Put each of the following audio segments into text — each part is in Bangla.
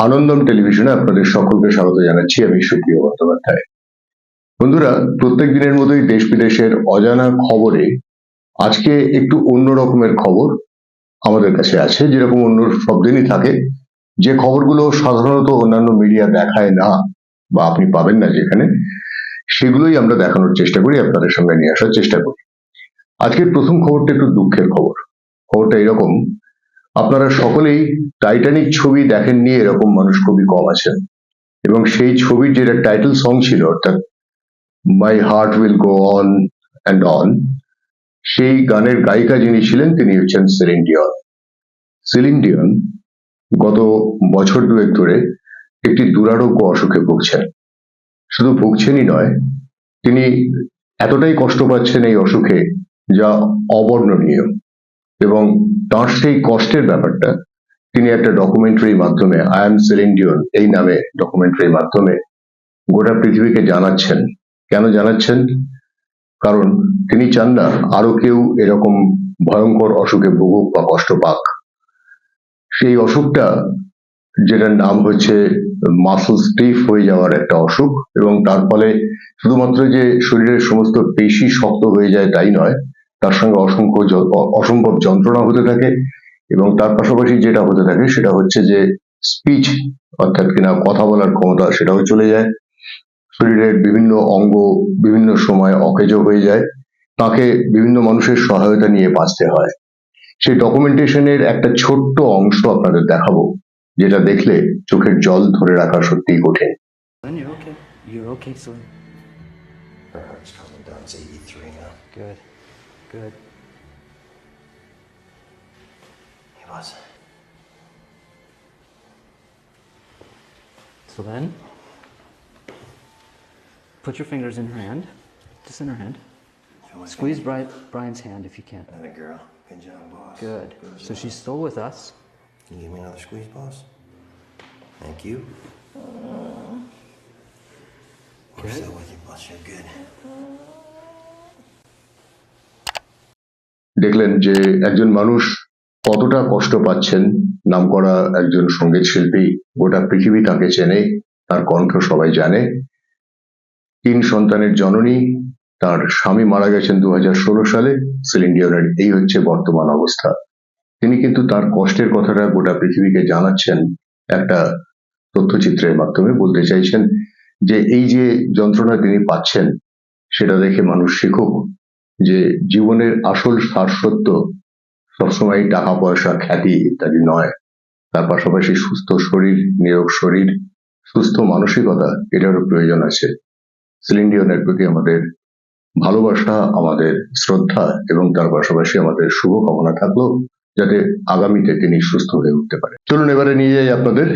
আনন্দম টেলিভিশনে আপনাদের সকলকে স্বাগত জানাচ্ছি। আমি সুপ্রিয় বন্দ্যোপাধ্যায়। বন্ধুরা, প্রত্যেক দিনের মতোই দেশ বিদেশের অজানা খবরে আজকে একটু অন্য রকমের খবর আমাদের কাছে আছে। যেরকম অন্য সব দিনই থাকে, যে খবরগুলো সাধারণত অন্যান্য মিডিয়া দেখায় না বা আপনি পাবেন না যেখানে, সেগুলোই আমরা দেখানোর চেষ্টা করি, আপনাদের সামনে নিয়ে আসার চেষ্টা করি। আজকের প্রথম খবরটা একটু দুঃখের খবর। খবরটা এরকম, আপনারা সকলেই টাইটানিক ছবি দেখেননি এরকম মানুষ খুবই কম আছেন, এবং সেই ছবির যেটা টাইটেল সং ছিল, অর্থাৎ my heart will go on and on, সেই গানের গায়িকা যিনি ছিলেন তিনি হচ্ছেন সেলিন ডিয়ন। সেলিন ডিয়ন গত বছর দুয়েক ধরে একটি দুরারোগ্য অসুখে ভুগছেন। শুধু ভুগছেনই নয়, তিনি এতটাই কষ্ট পাচ্ছেন এই অসুখে যা অবর্ণনীয়, এবং তার সেই কষ্টের ব্যাপারটা তিনি একটা ডকুমেন্টারির মাধ্যমে, আই এম সেলিন ডিয়ন এই নামে ডকুমেন্টারির মাধ্যমে গোটা পৃথিবীকে জানাচ্ছেন। কেন জানাচ্ছেন? কারণ তিনি চান না আরো কেউ এরকম ভয়ঙ্কর অসুখে ভুগুক বা কষ্ট পাক। সেই অসুখটা, যেটার নাম হচ্ছে মাসল স্টিফ হয়ে যাওয়ার একটা অসুখ, এবং তার ফলে শুধুমাত্র যে শরীরের সমস্ত পেশি শক্ত হয়ে যায় তাই নয়, তার সঙ্গে অসম্ভব যন্ত্রণা হতে থাকে, এবং তার পাশাপাশি যেটা হতে থাকে সেটা হচ্ছে যে স্পিচ, অর্থাৎ কিনা কথা বলার ক্ষমতা, সেটাও চলে যায়। শরীরের বিভিন্ন অঙ্গ বিভিন্ন সময় অকেজ হয়ে যায়, তাকে বিভিন্ন মানুষের সহায়তা নিয়ে বাঁচতে হয়। সেই ডকুমেন্টেশনের একটা ছোট্ট অংশ আপনাদের দেখাবো, যেটা দেখলে চোখের জল ধরে রাখা সত্যিই কঠিন। You're okay. You're okay, Slim. Her heart's coming down. It's 83 now. Good. Good. He was. So then, put your fingers in her hand. Just in her hand. Squeeze Brian's hand if you can. And a girl. Good job, boss. Good. So she's still with us. Can you give me another squeeze, boss? Thank you. We're still with you, boss. You're good. দেখলেন যে একজন মানুষ কতটা কষ্ট পাচ্ছেন। নামকরা একজন সঙ্গীত শিল্পী, গোটা পৃথিবী তাকে চেনে, তার কণ্ঠ সবাই জানে। 3 সন্তানের জননী, তার স্বামী মারা গেছেন 2016 সালে। সেলিন ডিয়নের এই হচ্ছে বর্তমান অবস্থা। তিনি কিন্তু তার কষ্টের কথাটা গোটা পৃথিবীকে জানাচ্ছেন একটা তথ্যচিত্রের মাধ্যমে। বলতে চাইছেন যে এই যে যন্ত্রণা তিনি পাচ্ছেন, সেটা দেখে মানুষ শিখুক যে জীবনের আসল সারসত্য সবসময় টাকা পয়সা খ্যাতি ইত্যাদি নয়। তার পাশাপাশি সুস্থ শরীর, নিরোগ শরীর, সুস্থ মানসিকতা, এটারও প্রয়োজন আছে। সেলিন ডিয়নের প্রতি আমাদের ভালোবাসা, আমাদের শ্রদ্ধা, এবং তার পাশাপাশি আমাদের শুভকামনা থাকলো যাতে আগামীতে তিনি সুস্থ হয়ে উঠতে পারে। চলুন এবারে নিয়ে যাই আপনাদের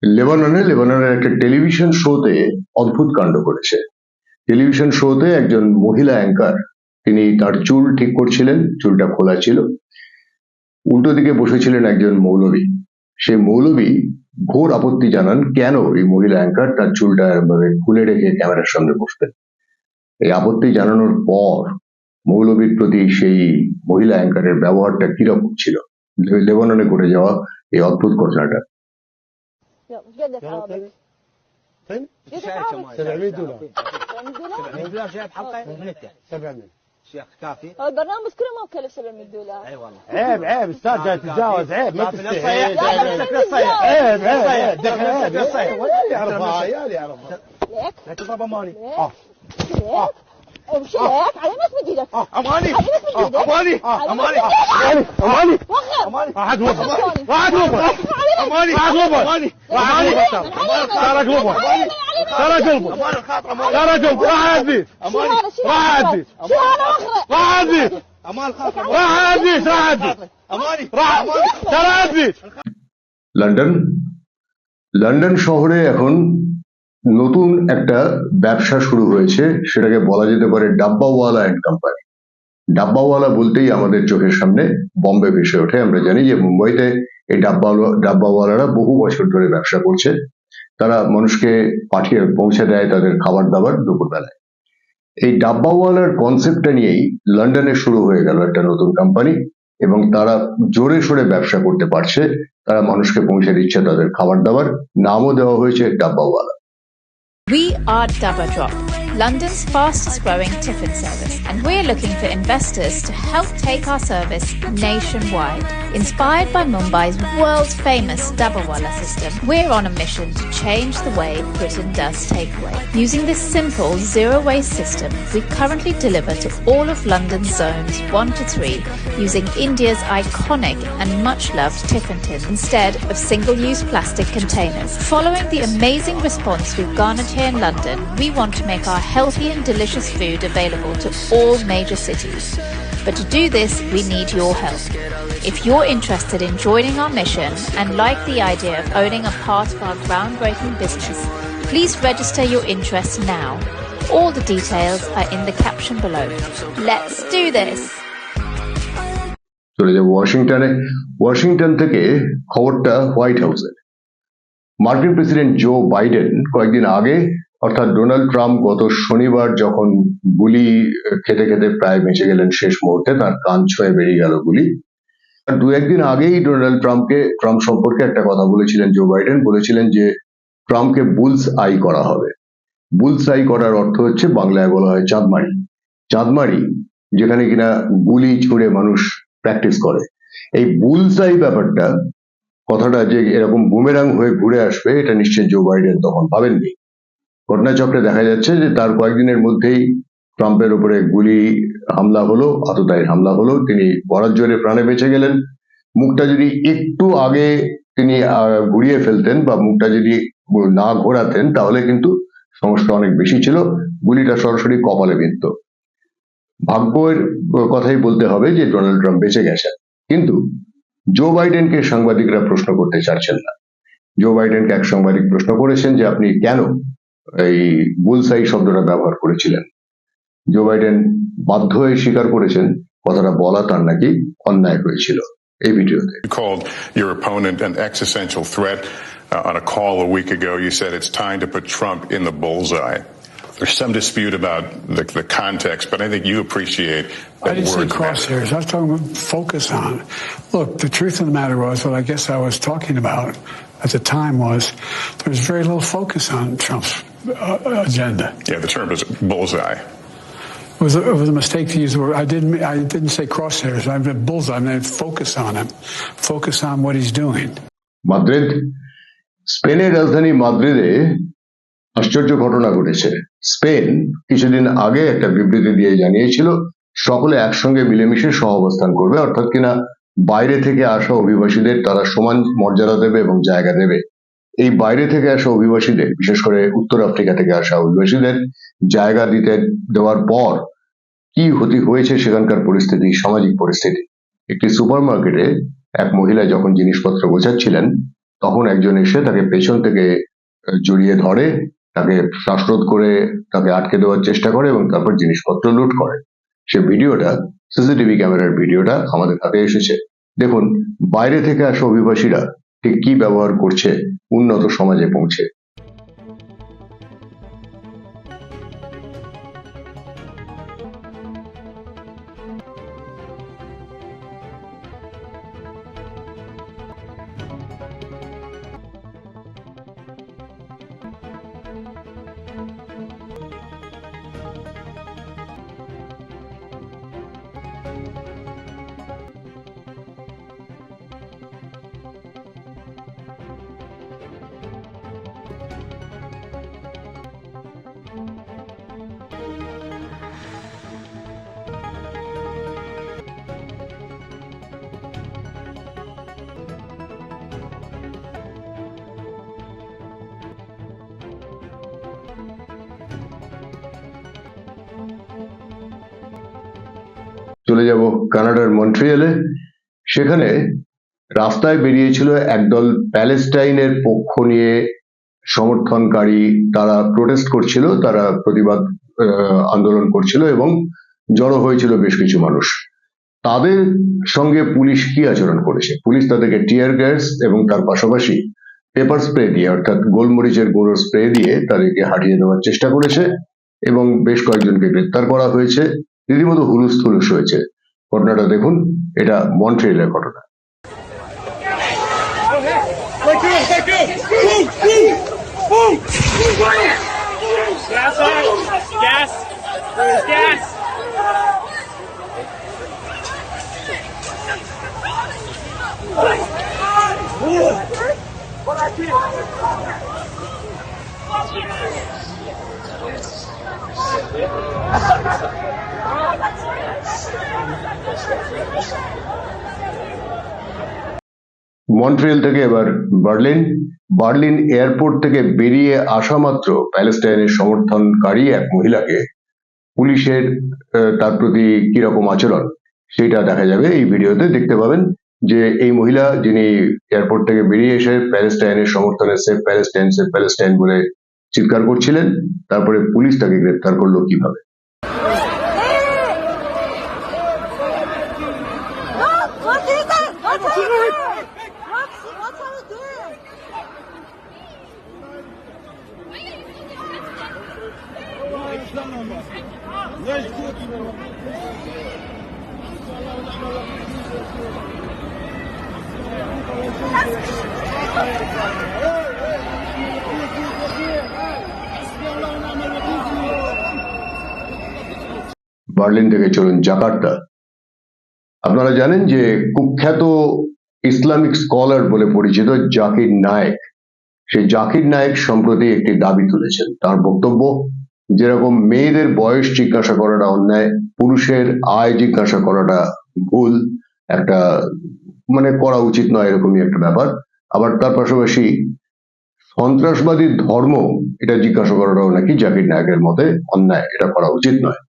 লেবাননের একটা টেলিভিশন শোতে অদ্ভুত কাণ্ড করেছে। টেলিভিশন শোতে একজন মহিলা অ্যাঙ্কার, তিনি তার চুল ঠিক করছিলেন, চুলটা খোলা ছিল। উল্টো দিকে বসেছিলেন একজন মৌলবী। সেই মৌলবী ঘোর আপত্তি জানান কেন এই মহিলা অ্যাঙ্কার তার চুলটা এভাবে খুলে রেখে ক্যামেরার সামনে বসবেন। এই আপত্তি জানানোর পর মৌলবীর প্রতি সেই মহিলা অ্যাঙ্কারের ব্যবহারটা কিরকম ছিল, লেবাননে ঘটে যাওয়া এই অদ্ভুত ঘটনাটা। قدك عابد فين؟ قدك عابد $700 $700 جايب حلقه 700 شيخ كافي. البرنامج كله ما بكلف $700. اي والله. عيب استاذ جاي تتجاوز، عيب ما كافي تستحي. للصيف. عيب عيب للصيف. عيال يعرفها، عيال يعرفها. ليك لا تضرب اماني. ليك امشي ليك على ما تمد ايدك اماني على ما تمد ايدك اماني اماني اماني وقف واحد وفر واحد وفر اماني واحد وفر اماني واحد وفر ترى قلبه ترى قلبه ترى قلبه راح عزيز راح عزيز شو هذا اخره راح عزيز امان خاطر. راح عزيز راح عزيز اماني. راح ترى عزيز। লন্ডন শহরে এখন নতুন একটা ব্যবসা শুরু হয়েছে, সেটাকে বলা যেতে পারে ডাব্বাওয়ালা অ্যান্ড কোম্পানি। ডাব্বাওয়ালা বলতেই আমাদের চোখের সামনে বম্বে ভেসে ওঠে। আমরা জানি যে মুম্বাইতে এই ডাব্বাওয়ালারা বহু বছর ধরে ব্যবসা করছে। তারা মানুষকে পাঠিয়ে পৌঁছে দেয় তাদের খাবার দাবার দুপুরবেলায়। এই ডাব্বাওয়ালার কনসেপ্টটা নিয়েই লন্ডনে শুরু হয়ে গেল একটা নতুন কোম্পানি, এবং তারা জোরে সোরে ব্যবসা করতে পারছে, তারা মানুষকে পৌঁছে দিচ্ছে তাদের খাবার দাবার, নামও দেওয়া হয়েছে dabbawala. We are Dabba Drop, London's fastest growing tiffin service, and we're looking for investors to help take our service nationwide. Inspired by Mumbai's world famous Dabbawala system, we're on a mission to change the way Britain does takeaway. Using this simple zero waste system, we currently deliver to all of London's zones 1 to 3 using India's iconic and much loved tiffin tins instead of single use plastic containers. Following the amazing response we've garnered here in London, we want to make our healthy and delicious food available to all major cities. But to do this, we need your help. If you're interested in joining our mission and like the idea of owning a part of our groundbreaking business, please register your interest now. All the details are in the caption below. Let's do this! চলে যাব ওয়াশিংটনে। ওয়াশিংটন থেকে খবরটা হোয়াইট হাউসের। মার্কিন প্রেসিডেন্ট জো বাইডেন কয়েকদিন আগে, অর্থাৎ ডোনাল্ড ট্রাম্প গত শনিবার যখন গুলি খেতে খেতে প্রায় বেঁচে গেলেন শেষ মুহূর্তে, তার কান ছুঁয়ে বেরিয়ে গেল গুলি, দু একদিন আগেই ডোনাল্ড ট্রাম্প সম্পর্কে একটা কথা বলেছিলেন জো বাইডেন, বলেছিলেন যে ট্রাম্পকে বুলস আই করা হবে। বুলস আই করার অর্থ হচ্ছে বাংলায় বলা হয় চাঁদমারি। চাঁদমারি যেখানে কিনা গুলি ছুঁড়ে মানুষ প্র্যাকটিস করে। এই বুলস আই ব্যাপারটা, কথাটা যে এরকম বুমেরাং হয়ে ঘুরে আসবে, এটা নিশ্চয়ই জো বাইডেন তখন ভাবেননি। ঘটনাচক্রে দেখা যাচ্ছে যে তার কয়েকদিনের মধ্যেই ট্রাম্পের উপরে গুলি হামলা হলো, আততায়ীর হামলা হলো, তিনি বরাত জোরে প্রাণে বেঁচে গেলেন। মুখটা যদি একটু আগে তিনি ঘুরিয়ে ফেলতেন বা মুখটা যদি না ঘোরাতেন, তাহলে কিন্তু সমস্যা অনেক বেশি ছিল, গুলিটা সরাসরি কপালে বিঁধত। ভাগ্যের কথাই বলতে হবে যে ডোনাল্ড ট্রাম্প বেঁচে গেছেন, কিন্তু জো বাইডেনকে সাংবাদিকরা প্রশ্ন করতে চাচ্ছেন না। জো বাইডেনকে এক সাংবাদিক প্রশ্ন করেছেন যে আপনি কেন এই বুলসাই শব্দটা ব্যবহার করেছিলেন। জো বাইডেন বাধ্য হয়ে স্বীকার করেছেন কথাটা বলা তার নাকি অন্যায় হয়েছিল। এই ভিডিওতে You called your opponent an existential threat. On a call a week ago, you said it's time to put Trump in the bullseye. There's some dispute about the context, but I think you appreciate that I didn't say words matter. crosshairs. I was talking about focus on. Look, the truth of the matter was, what I guess I was talking about at the time was there was very little focus on Trump's agenda. Yeah, the term is bullseye. It was a mistake to use the word. I didn't say crosshairs. I meant bullseye. I meant focus on him. Focus on what he's doing. Madrid, স্পেনের রাজধানী মাদ্রিদে আশ্চর্য ঘটনা ঘটেছে। স্পেন কিছুদিন আগে একটা বিবৃতি দিয়ে জানিয়েছিল সকলে একসঙ্গে মিলেমিশে সহাবস্থান করবে, অর্থাৎ কিনা বাইরে থেকে আসা অভিবাসীদের তারা সমান মর্যাদা দেবে এবং জায়গা দেবে। এই বাইরে থেকে আসা অভিবাসীদের, বিশেষ করে উত্তর আফ্রিকা থেকে আসা অভিবাসীদের জায়গা দেওয়ার পর কি হয়েছে সেখানকার পরিস্থিতি, সামাজিক পরিস্থিতি। একটি সুপারমার্কেটে এক মহিলা যখন জিনিসপত্র গোছাচ্ছিলেন, তখন একজন এসে তাকে পেছন থেকে জড়িয়ে ধরে, তাকে শ্বাসরোধ করে তাকে আটকে দেওয়ার চেষ্টা করে এবং তারপর জিনিসপত্র লুট করে। সে ভিডিওটা, সিসিটিভি ক্যামেরার ভিডিওটা আমাদের হাতে এসেছে। দেখুন বাইরে থেকে আসা অভিবাসীরা ঠিক কি ব্যবহার করছে উন্নত সমাজে পৌঁছে। চলে যাব কানাডার মন্ট্রিয়ালে। সেখানে রাস্তায় বেরিয়েছিল একদল প্যালেস্টাইনের পক্ষ নিয়ে সমর্থনকারী, তারা প্রোটেস্ট করছিল, তারা প্রতিবাদ আন্দোলন করছিল এবং জড়ো হয়েছিল বেশ কিছু মানুষ। তাদের সঙ্গে পুলিশ কি আচরণ করেছে? পুলিশ তাদেরকে টিয়ার গ্যাস এবং তার পাশাপাশি পেপার স্প্রে দিয়ে, অর্থাৎ গোলমরিচের গুঁড়োর স্প্রে দিয়ে তাদেরকে হারিয়ে দেওয়ার চেষ্টা করেছে এবং বেশ কয়েকজনকে গ্রেপ্তার করা হয়েছে। রীতিমতো হুলুস্থুলুস হয়েছে। ঘটনাটা দেখুন, এটা মন্ট্রিয়েলের ঘটনা। মন্ট্রিয়েল থেকে এবার বার্লিন এয়ারপোর্ট থেকে বেরিয়ে আসা মাত্র প্যালেস্টাইনের সমর্থনকারী এক মহিলাকে পুলিশের তার প্রতি কিরকম আচরণ সেটা দেখা যাবে এই ভিডিওতে। দেখতে পাবেন যে এই মহিলা, যিনি এয়ারপোর্ট থেকে বেরিয়ে এসে প্যালেস্টাইনের সমর্থনে সেফ প্যালেস্টাইন বলে চিৎকার করছিলেন, তারপরে পুলিশ তাকে গ্রেফতার করলো কিভাবে। বার্লিন থেকে চলুন জাকার্তা। আপনারা জানেন যে কুখ্যাত ইসলামিক স্কলার বলে পরিচিত জাকির নায়েক, সেই জাকির নায়েক সম্প্রতি একটি দাবি তুলেছেন। তার বক্তব্য, যেরকম মেয়েদের বয়স জিজ্ঞাসা করাটা অন্যায়, পুরুষের আয় জিজ্ঞাসা করাটা ভুল, একটা করা উচিত নয়, এরকমই একটা ব্যাপার। আবার তার পাশাপাশি সন্ত্রাসবাদী ধর্ম এটা জিজ্ঞাসা করাটাও নাকি জাকির নায়েকের মতে অন্যায়, এটা করা উচিত নয়।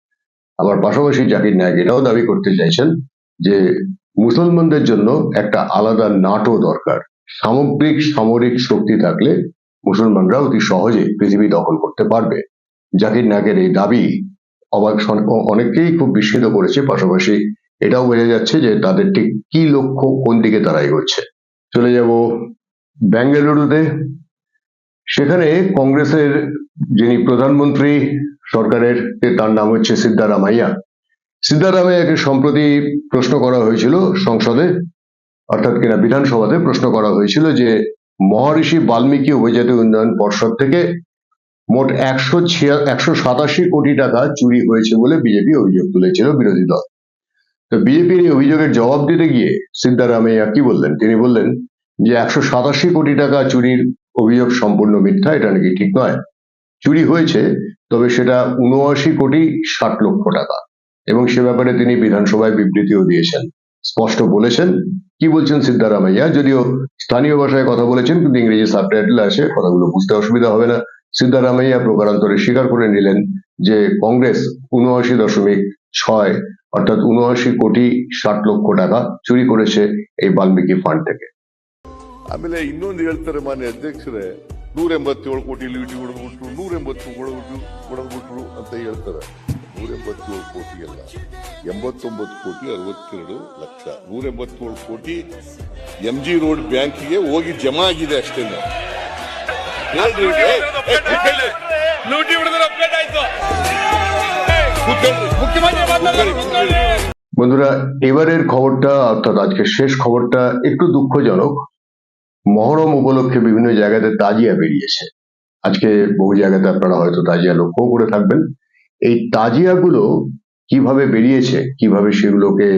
আবার পাশাপাশি জাকির নায়েক এটাও দাবি করতে চাইছেন যে মুসলমানদের জন্য একটা আলাদা নাটো দরকার। সামগ্রিক সামরিক শক্তি থাকলে মুসলমানরা অতি সহজে পৃথিবী দখল করতে পারবে। জাকির নায়েকের এই দাবি অনেককেই খুব বিস্মিত করেছে। পাশাপাশি এটাও বোঝা যাচ্ছে যে তাদের ঠিক কি লক্ষ্য, কোন দিকে তারা এগোচ্ছে। চলে যাব বেঙ্গালুরুতে। সেখানে কংগ্রেসের যিনি প্রধানমন্ত্রী সরকারের, তার নাম হচ্ছে সিদ্ধারামাইয়াকে সম্প্রতি প্রশ্ন করা হয়েছিল সংসদে, অর্থাৎ কিনা বিধানসভাতে প্রশ্ন করা হয়েছিল যে মহর্ষি বাল্মীকি উপজাতি উন্নয়ন পর্ষদ থেকে মোট 187 কোটি টাকা চুরি হয়েছে বলে বিজেপি অভিযোগ তুলেছিল, বিরোধী দল। তো বিজেপির এই অভিযোগের জবাব দিতে গিয়ে সিদ্ধারামাইয়া কি বললেন? তিনি বললেন যে 187 কোটি টাকা চুরির অভিযোগ সম্পূর্ণ মিথ্যা, এটা নাকি ঠিক নয়। চুরি হয়েছে, তবে সেটা 79 কোটি 60 লক্ষ টাকা, এবং সে ব্যাপারে তিনি বিধানসভায় বিবৃতিও দিয়েছেন, স্পষ্ট বলেছেন। কি বলছেন সিদ্ধারামাইয়া? যদিও স্থানীয় ভাষায় কথা বলেছেন, কিন্তু ইংরেজি সাবটাইটেল আছে, কথাগুলো বুঝতে অসুবিধা হবে না। সিদ্ধারামাইয়া প্রকারান্তরে স্বীকার করে নিলেন যে কংগ্রেস 79.6 অর্থাৎ 79 কোটি 60 লক্ষ টাকা চুরি করেছে এই বাল্মীকি ফান্ড থেকে। ಆಮೇಲೆ ಇನ್ನೊಂದು ಹೇಳ್ತಾರೆ ಮಾನ್ಯ ಅಧ್ಯಕ್ಷರೇ, 187 ಕೋಟಿ ಲೂಟಿ ಹೊಡೆದ್ಬಿಟ್ರು, 180 ಹೊಡೆದ್ಬಿಟ್ರು ಅಂತ ಹೇಳ್ತಾರೆ. 187 ಕೋಟಿ ಅಲ್ಲ, 89 ಕೋಟಿ 62 ಲಕ್ಷ. 187 ಕೋಟಿ MG ರೋಡ್ ಬ್ಯಾಂಕಿಗೆ ಹೋಗಿ ಜಮಾ ಆಗಿದೆ ಅಷ್ಟೇ. ಲೂಟಿ ಹೊಡೆದ್ರೆ ಅಪ್ಡೇಟ್ ಆಯ್ತು. বন্ধুরা, এবারের খবরটা অর্থাৎ আজকে শেষ খবরটা একটু দুঃখজনক। মহরম উপলক্ষে বিভিন্ন জায়গাতে তাজিয়া বেরিয়েছে। আজকে বহু জায়গাতে আপনারা হয়তো তাজিয়া লক্ষ্য করে থাকবেন। এই তাজিয়াগুলো কিভাবে বেরিয়েছে, কিভাবে সেগুলোকে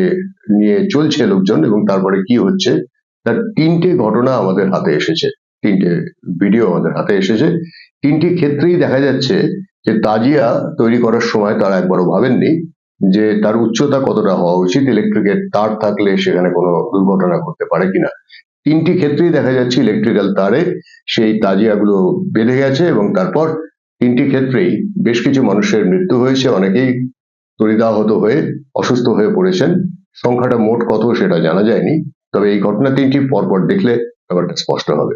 নিয়ে চলছে লোকজন, এবং তারপরে কি হচ্ছে, তার 3টে ঘটনা আমাদের হাতে এসেছে, 3টে ভিডিও আমাদের হাতে এসেছে। 3টি ক্ষেত্রেই দেখা যাচ্ছে যে তাজিয়া তৈরি করার সময় তারা একবারও ভাবেননি যে তার উচ্চতা কতটা হওয়া উচিত, ইলেকট্রিকের তার থাকলে সেখানে কোনো দুর্ঘটনা ঘটতে পারে কিনা। 3টি ক্ষেত্রেই দেখা যাচ্ছে ইলেকট্রিক্যাল তারে সেই তাজিয়াগুলো বেঁধে গেছে, এবং তারপর 3টি ক্ষেত্রেই বেশ কিছু মানুষের মৃত্যু হয়েছে, অনেকেই তড়িদাহত হয়ে অসুস্থ হয়ে পড়েছেন। সংখ্যাটা মোট কত সেটা জানা যায়নি, তবে এই ঘটনা 3টি পরপর দেখলে ব্যাপারটা স্পষ্ট হবে।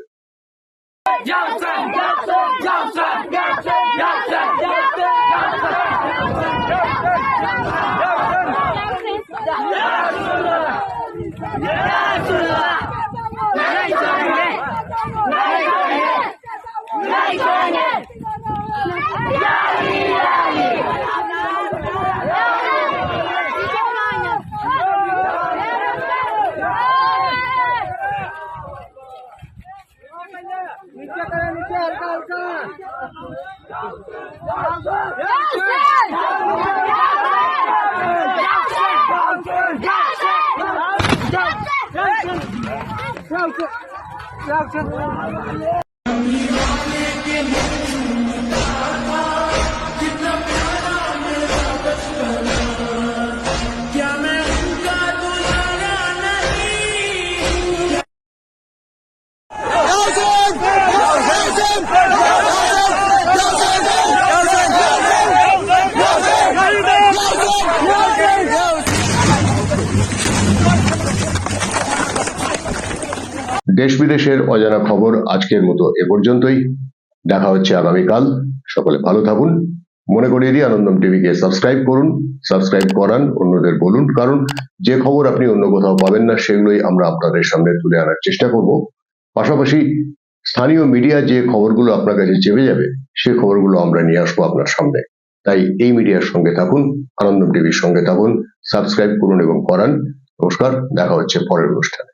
দেশ বিদেশের অজানা খবর আজকের মতো এ পর্যন্তই। দেখা হচ্ছে আগামীকাল। সকলে ভালো থাকুন। মনে করিয়ে দিই, আনন্দম টিভিকে সাবস্ক্রাইব করুন, সাবস্ক্রাইব করান, অন্যদের বলুন, কারণ যে খবর আপনি অন্য কোথাও পাবেন না সেগুলোই আমরা আপনাদের সামনে তুলে আনার চেষ্টা করব। পাশাপাশি স্থানীয় মিডিয়া যে খবরগুলো আপনার কাছে চেপে যাবে সেই খবরগুলো আমরা নিয়ে আসবো আপনার সামনে। তাই এই মিডিয়ার সঙ্গে থাকুন, আনন্দম টিভির সঙ্গে থাকুন, সাবস্ক্রাইব করুন এবং করান। নমস্কার, দেখা হচ্ছে পরের অনুষ্ঠানে।